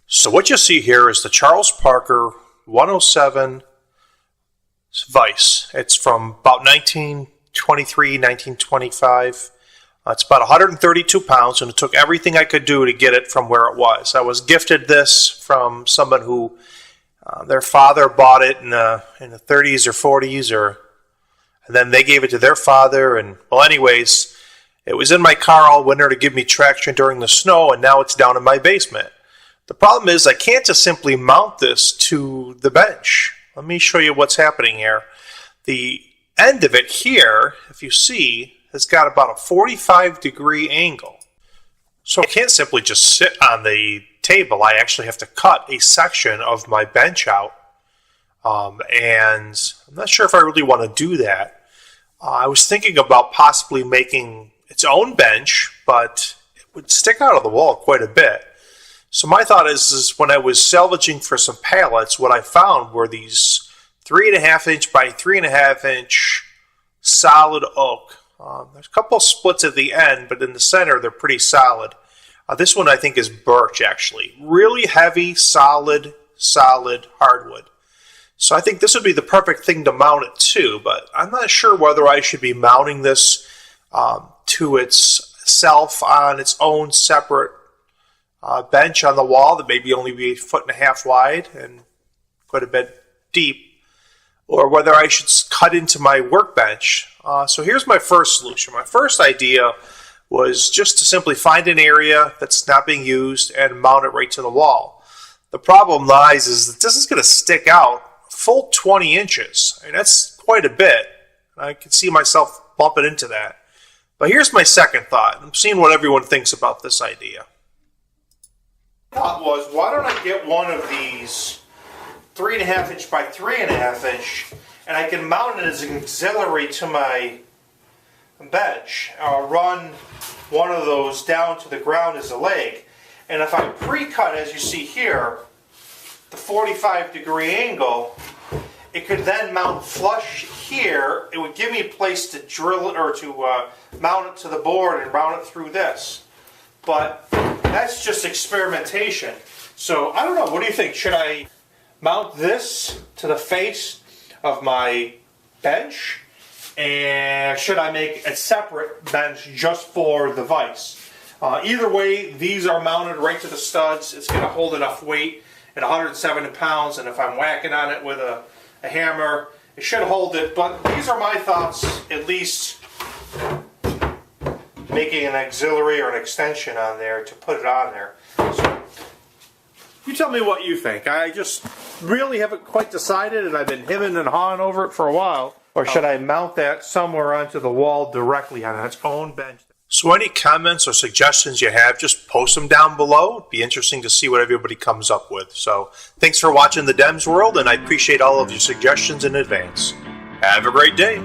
So what you see here is the Charles Parker 107 Vise. It's from about 1923, 1925. It's about 132 pounds, and it took everything I could do to get it from where it was. I was gifted this from someone who their father bought it in the 30s or 40s, and then they gave it to their father. And well, anyways, it was in my car all winter to give me traction during the snow, and now it's down in my basement. The problem is I can't just simply mount this to the bench. Let me show you what's happening here. The end of it here, if you see, has got about a 45-degree angle. So I can't simply just sit on the table. I actually have to cut a section of my bench out. And I'm not sure if I really want to do that. I was thinking about possibly making its own bench, but it would stick out of the wall quite a bit. So my thought is when I was salvaging for some pallets, what I found were these 3.5 inch by 3.5 inch solid oak. There's a couple of splits at the end, but in the center they're pretty solid. This one I think is birch, actually. Really heavy, solid hardwood. So I think this would be the perfect thing to mount it to, but I'm not sure whether I should be mounting this to itself on its own separate bench on the wall that maybe only be 1.5 feet wide and quite a bit deep, or whether I should cut into my workbench. So here's my first solution. My first idea was just to simply find an area that's not being used and mount it right to the wall. The problem lies is that this is going to stick out a full 20 inches. I mean, that's quite a bit. I can see myself bumping into that. But here's my second thought. I'm seeing what everyone thinks about this idea. Thought was, why don't I get one of these 3.5 inch by 3.5 inch, and I can mount it as an auxiliary to my bench. I'll run one of those down to the ground as a leg, and if I pre-cut, as you see here, the 45-degree angle, it could then mount flush here. It would give me a place to drill it or to mount it to the board and route it through this. But that's just experimentation. So I don't know, what do you think? Should I mount this to the face of my bench? And should I make a separate bench just for the vise? Either way, these are mounted right to the studs. It's going to hold enough weight at 170 pounds, and if I'm whacking on it with a hammer, it should hold it. But these are my thoughts, at least making an auxiliary or an extension on there to put it on there. So, you tell me what you think. I just really haven't quite decided, and I've been hemming and hawing over it for a while. Or should I mount that somewhere onto the wall directly on its own bench? So any comments or suggestions you have, just post them down below. It'd be interesting to see what everybody comes up with. So thanks for watching the Dems World, and I appreciate all of your suggestions in advance. Have a great day.